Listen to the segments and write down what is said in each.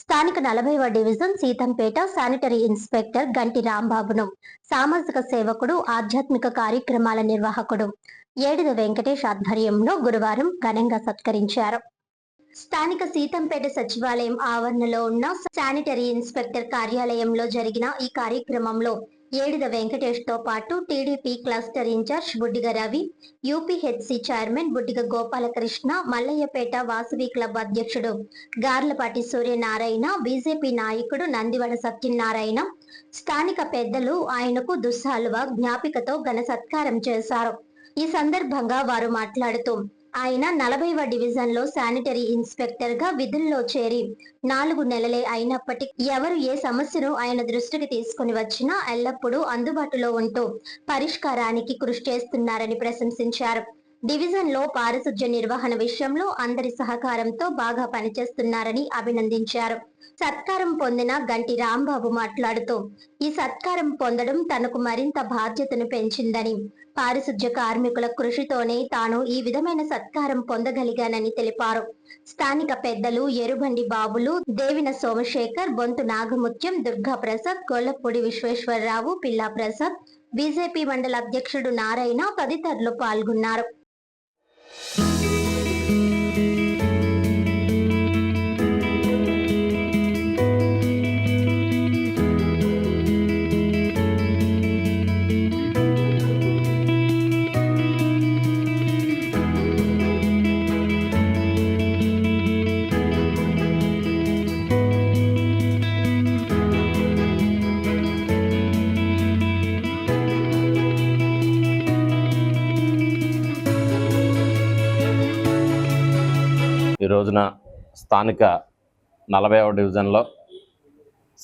స్థానిక 40వ division Seethampeta sanitary inspector గంటి రాంబాబును సామాజిక సేవకుడు, ఆధ్యాత్మిక కార్యక్రమాల నిర్వాహకుడు ఏడిద వెంకటేష్ ఆధ్వర్యంలో గురువారం ఘనంగా సత్కరించారు. స్థానిక సీతంపేట సచివాలయం ఆవరణలో ఉన్న శానిటరీ ఇన్స్పెక్టర్ కార్యాలయంలో జరిగిన ఈ కార్యక్రమంలో ఏడిద వెంకటేష్ తో పాటు TDP cluster incharge Buddiga Ravi, UPHC chairman Buddiga Gopalakrishna, Mallayyapeta Vasavi club అధ్యక్షుడు గార్లపాటి సూర్యనారాయణ, బీజేపీ నాయకుడు నందివడ సత్యనారాయణ, స్థానిక పెద్దలు ఆయనకు దుస్సాలువ జ్ఞాపికతో ఘన సత్కారం చేశారు. ఈ సందర్భంగా వారు మాట్లాడుతూ ఆయన 40వ డివిజన్ లో శానిటరీ ఇన్స్పెక్టర్ గా విధుల్లో చేరి 4 నెలలే అయినప్పటికీ ఎవరు ఏ సమస్యను ఆయన దృష్టికి తీసుకుని వచ్చినా ఎల్లప్పుడూ అందుబాటులో ఉంటూ పరిష్కారానికి కృషి చేస్తున్నారని ప్రశంసించారు. డివిజన్ లో పారిశుధ్య నిర్వహణ విషయంలో అందరి సహకారంతో బాగా పనిచేస్తున్నారని అభినందించారు. సత్కారం పొందిన గంటి రాంబాబు మాట్లాడుతూ ఈ సత్కారం పొందడం తనకు మరింత బాధ్యతను పెంచిందని, పారిశుధ్య కార్మికుల కృషితోనే తాను ఈ విధమైన సత్కారం పొందగలిగానని తెలిపారు. స్థానిక పెద్దలు ఎరుబండి బాబులు, దేవిన సోమశేఖర్, బొంతు నాగముత్యం, దుర్గా ప్రసాద్, గొల్లపూడి విశ్వేశ్వరరావు, పిల్లా ప్రసాద్, బీజేపీ మండల అధ్యక్షుడు నారాయణ తదితరులు పాల్గొన్నారు. ఈ రోజున స్థానిక 40వ డివిజన్లో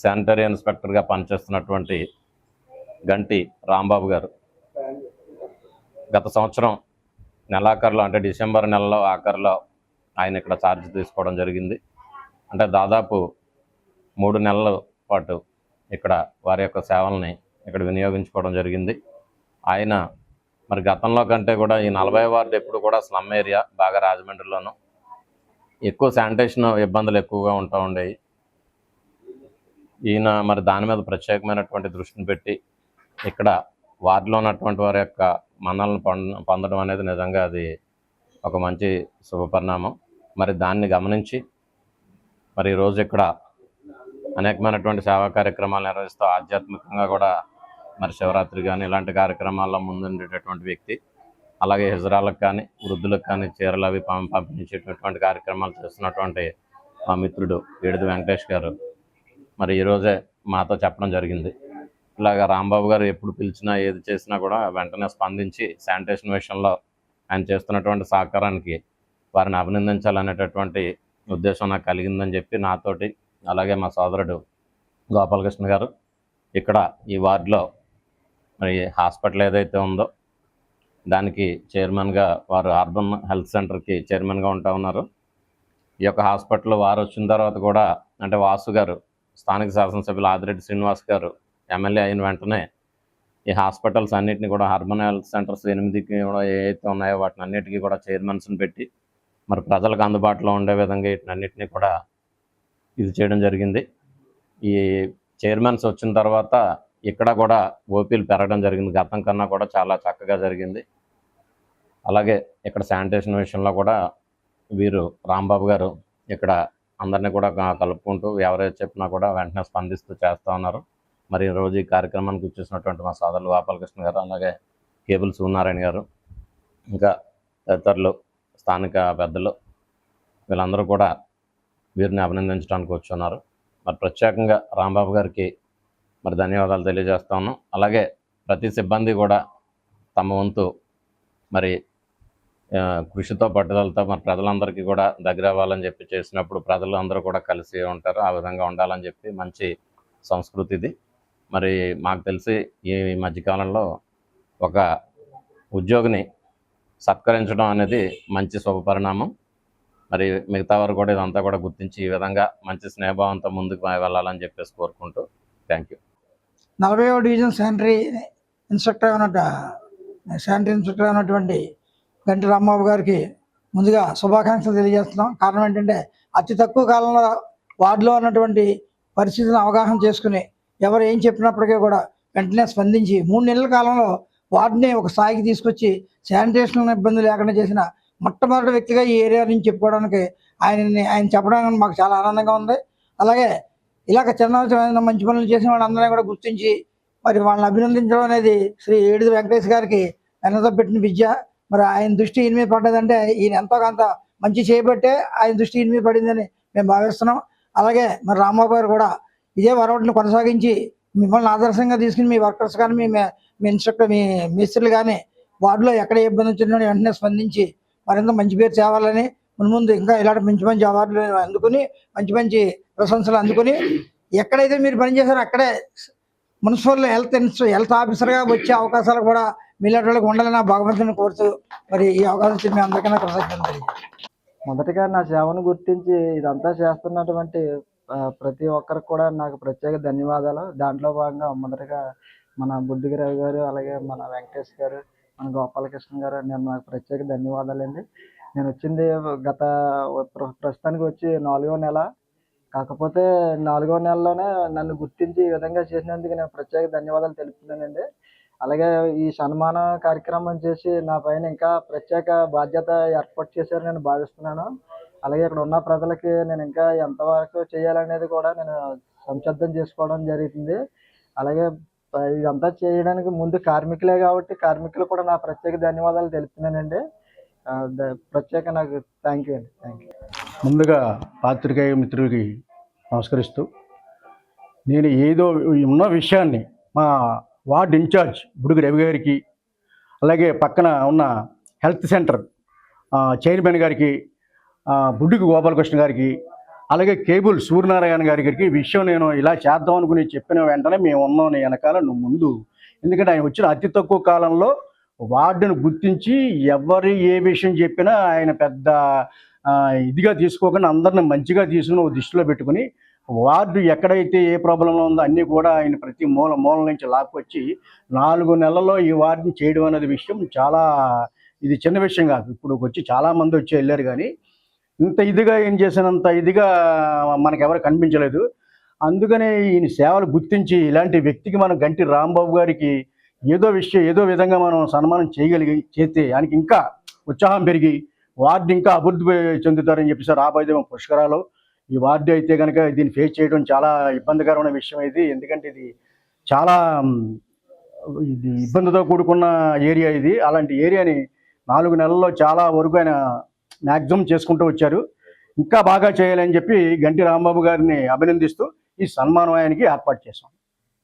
శానిటరీ ఇన్స్పెక్టర్గా పనిచేస్తున్నటువంటి గంటి రాంబాబు గారు గత సంవత్సరం నెలాఖరులో, అంటే డిసెంబర్ నెలలో ఆఖరిలో ఆయన ఇక్కడ ఛార్జ్ తీసుకోవడం జరిగింది. అంటే దాదాపు 3 నెలల పాటు ఇక్కడ వారి యొక్క సేవల్ని ఇక్కడ వినియోగించుకోవడం జరిగింది. ఆయన మరి గతంలో కంటే కూడా ఈ 40వ వార్డు ఎప్పుడు కూడా స్లమ్ ఏరియా, బాగా రాజమండ్రిలోనూ ఎక్కువ శానిటేషన్ ఇబ్బందులు ఎక్కువగా ఉంటూ ఉండేవి. ఈయన మరి దాని మీద ప్రత్యేకమైనటువంటి దృష్టిని పెట్టి ఇక్కడ వార్డులో ఉన్నటువంటి వారి యొక్క మన్నలను పొందడం అనేది నిజంగా అది ఒక మంచి శుభపరిణామం. మరి దాన్ని గమనించి మరి ఈరోజు ఇక్కడ అనేకమైనటువంటి సేవా కార్యక్రమాలు నిర్వహిస్తూ ఆధ్యాత్మికంగా కూడా మరి శివరాత్రి కానీ ఇలాంటి కార్యక్రమాల్లో ముందుండేటటువంటి వ్యక్తి. అలాగే హిజరాలకు కానీ, వృద్ధులకు కానీ చీరలు అవి పంపించేటటువంటి కార్యక్రమాలు చేస్తున్నటువంటి మా మిత్రుడు ఏడిద వెంకటేష్ గారు మరి ఈరోజే మాతో చెప్పడం జరిగింది. ఇలాగ రాంబాబు గారు ఎప్పుడు పిలిచినా ఏది చేసినా కూడా వెంటనే స్పందించి శానిటేషన్ విషయంలో ఆయన చేస్తున్నటువంటి సహకారానికి వారిని అభినందించాలనేటటువంటి ఉద్దేశం నాకు కలిగిందని చెప్పి నాతోటి, అలాగే మా సోదరుడు గోపాలకృష్ణ గారు ఇక్కడ ఈ వార్డులో మరి హాస్పిటల్ ఏదైతే ఉందో దానికి చైర్మన్గా వారు అర్బన్ హెల్త్ సెంటర్కి చైర్మన్గా ఉంటా ఉన్నారు. ఈ యొక్క హాస్పిటల్ వారు వచ్చిన తర్వాత కూడా, అంటే వాసు గారు, స్థానిక శాసనసభ్యులు ఆదిరెడ్డి శ్రీనివాస్ గారు ఎమ్మెల్యే అయిన వెంటనే ఈ హాస్పిటల్స్ అన్నింటినీ కూడా, అర్బన్ హెల్త్ సెంటర్స్ 8కి కూడా ఏవైతే ఉన్నాయో వాటిని అన్నిటికీ కూడా చైర్మన్స్ని పెట్టి మరి ప్రజలకు అందుబాటులో ఉండే విధంగా వీటినన్నింటినీ కూడా ఇది చేయడం జరిగింది. ఈ చైర్మన్స్ వచ్చిన తర్వాత ఇక్కడ కూడా ఓపీలు పెరగడం జరిగింది. గతం కన్నా కూడా చాలా చక్కగా జరిగింది. అలాగే ఇక్కడ శానిటేషన్ విషయంలో కూడా వీరు రాంబాబు గారు ఇక్కడ అందరినీ కూడా కలుపుకుంటూ ఎవరైతే చెప్పినా కూడా వెంటనే స్పందిస్తూ చేస్తూ ఉన్నారు. మరి ఈరోజు ఈ కార్యక్రమానికి వచ్చేసినటువంటి మా సోదరులు గోపాలకృష్ణ గారు, అలాగే కేబుల్ సూర్యనారాయణ గారు, ఇంకా తదితరులు స్థానిక పెద్దలు వీళ్ళందరూ కూడా వీరిని అభినందించడానికి వచ్చున్నారు. మరి ప్రత్యేకంగా రాంబాబు గారికి మరి ధన్యవాదాలు తెలియజేస్తా ఉన్నాం. అలాగే ప్రతి సిబ్బంది కూడా తమ వంతు మరి కృషితో, పట్టుదలతో మరి ప్రజలందరికీ కూడా దగ్గర అవ్వాలని చెప్పి చేసినప్పుడు ప్రజలు అందరూ కూడా కలిసి ఉంటారు. ఆ విధంగా ఉండాలని చెప్పి మంచి సంస్కృతి ఇది. మరి మాకు తెలిసి ఈ మధ్యకాలంలో ఒక ఉద్యోగిని సత్కరించడం అనేది మంచి శుభపరిణామం. మరి మిగతా వారు కూడా ఇదంతా కూడా గుర్తించి ఈ విధంగా మంచి స్నేహభావంతో ముందుకు వెళ్ళాలని చెప్పేసి కోరుకుంటూ థ్యాంక్ యూ. 40వ డివిజన్ శానిటరీ ఇన్స్పెక్టర్ అయినటువంటి గంటి రాంబాబు గారికి ముందుగా శుభాకాంక్షలు తెలియజేస్తున్నాం. కారణం ఏంటంటే అతి తక్కువ కాలంలో వార్డులో ఉన్నటువంటి పరిస్థితిని అవగాహన చేసుకుని ఎవరు ఏం చెప్పినప్పటికీ కూడా వెంటనే స్పందించి 3 నెలల కాలంలో వార్డుని ఒక స్థాయికి తీసుకొచ్చి శానిటేషన్ ఇబ్బంది లేకుండా చేసిన మొట్టమొదటి వ్యక్తిగా ఈ ఏరియా నుంచి చెప్పుకోవడానికి ఆయన చెప్పడానికి మాకు చాలా ఆనందంగా ఉంది. అలాగే ఇలాగ చిన్న మంచి పనులు చేసిన వాళ్ళందరినీ కూడా గుర్తించి మరి వాళ్ళని అభినందించడం అనేది శ్రీ ఏడుది వెంకటేష్ గారికి వెనక పెట్టిన విద్య. మరి ఆయన దృష్టి ఈయన మీద పడ్డదంటే ఈయన ఎంతో కొంత మంచి చేయబట్టే ఆయన దృష్టి ఈయన మీద పడిందని మేము భావిస్తున్నాం. అలాగే మరి రాంబాబు గారు కూడా ఇదే వరవడిని కొనసాగించి మిమ్మల్ని ఆదర్శంగా తీసుకుని మీ వర్కర్స్ కానీ మీ ఇన్స్ట్రక్టర్ మీ మిస్త్రులు కానీ వార్డులో ఎక్కడ ఇబ్బంది వచ్చినా వెంటనే స్పందించి మరింత మంచి పేరు తేవాలని ముందు ఇంకా ఇలాంటి మంచి అవార్డులు అందుకుని మంచి ప్రశంసలు అందుకుని ఎక్కడైతే మీరు పనిచేశారో అక్కడే మున్సిపల్ హెల్త్ ఆఫీసర్గా వచ్చే అవకాశాలు కూడా మీలాంటి వాళ్ళకి ఉండాలని భగవంతుని కోరుతూ మరి ఈ అవకాశం ఇచ్చి మీ అందరికన్నా కృతజ్ఞతలు. మొదటగా నా సేవను గుర్తించి ఇదంతా చేస్తున్నటువంటి ప్రతి ఒక్కరికి కూడా నాకు ప్రత్యేక ధన్యవాదాలు. దాంట్లో భాగంగా మొదటగా మన బుడ్డిగి రవి గారు, అలాగే మన వెంకటేష్ గారు, మన గోపాలకృష్ణ గారు, నాకు ప్రత్యేక ధన్యవాదాలండి. నేను వచ్చింది ప్రస్తుతానికి వచ్చి 4వ నెల. కాకపోతే 4వ నెలలోనే నన్ను గుర్తించి ఈ విధంగా చేసినందుకు నేను ప్రత్యేక ధన్యవాదాలు తెలుపుతున్నానండి. అలాగే ఈ సన్మాన కార్యక్రమం చేసి నా పైన ఇంకా ప్రత్యేక బాధ్యత ఏర్పాటు చేశారని నేను భావిస్తున్నాను. అలాగే ఇక్కడ ఉన్న ప్రజలకి నేను ఇంకా ఎంతవరకు చేయాలనేది కూడా నేను సంసిద్ధం చేసుకోవడం జరుగుతుంది. అలాగే ఇదంతా చేయడానికి ముందు కార్మికులే కాబట్టి కార్మికులు కూడా నా ప్రత్యేక ధన్యవాదాలు తెలుపుతున్నానండి. ప్రత్యేక నాకు థ్యాంక్ యూ అండి. Thank you. ముందుగా పాత్రికేయ మిత్రులకి నమస్కరిస్తూ, నేను ఏదో ఉన్న విషయాన్ని మా వార్డ్ ఇన్ఛార్జ్ బుడుగు రవి గారికి, అలాగే పక్కన ఉన్న హెల్త్ సెంటర్ చైర్మన్ గారికి, బుడ్డుకి గోపాలకృష్ణ గారికి, అలాగే కేబుల్ సూర్యనారాయణ గారికి ఈ విషయం నేను ఇలా చేద్దాం అనుకుని చెప్పిన వెంటనే మేము ఉన్నాం వెనకాల నువ్వు ముందు. ఎందుకంటే ఆయన వచ్చిన అతి తక్కువ కాలంలో వార్డును గుర్తించి ఎవరు ఏ విషయం చెప్పినా ఆయన పెద్ద ఇదిగా తీసుకోకుండా అందరిని మంచిగా తీసుకుని దృష్టిలో పెట్టుకుని వార్డు ఎక్కడైతే ఏ ప్రాబ్లంలో ఉందో అన్నీ కూడా ఆయన ప్రతి మూల నుంచి లాక్కొచ్చి 4 నెలల్లో ఈ వార్డుని చేయడం అనేది విషయం చాలా ఇది చిన్న విషయం కాదు. ఇప్పుడు వచ్చి చాలామంది వచ్చి వెళ్ళారు, కానీ ఇంత ఇదిగా ఏం చేసినంత ఇదిగా మనకెవరు కనిపించలేదు. అందుకనే ఈయన సేవలు గుర్తించి ఇలాంటి వ్యక్తికి మనం గంటి రాంబాబు గారికి ఏదో విధంగా మనం సన్మానం చేస్తే ఆయనకి ఇంకా ఉత్సాహం పెరిగి వార్డు ఇంకా అభివృద్ధి చెందుతారని చెప్పేసి రాబోయే పుష్కరాలు ఈ వార్డు అయితే కనుక దీన్ని ఫేస్ చేయడం చాలా ఇబ్బందికరమైన విషయం ఇది. ఎందుకంటే ఇది చాలా ఇబ్బందితో కూడుకున్న ఏరియా ఇది. అలాంటి ఏరియాని 4 నెలల్లో చాలా వరకు ఆయన మ్యాక్సిమం చేసుకుంటూ వచ్చారు. ఇంకా బాగా చేయాలని చెప్పి గంటి రాంబాబు గారిని అభినందిస్తూ ఈ సన్మానం ఆయనకి ఏర్పాటు చేశాం.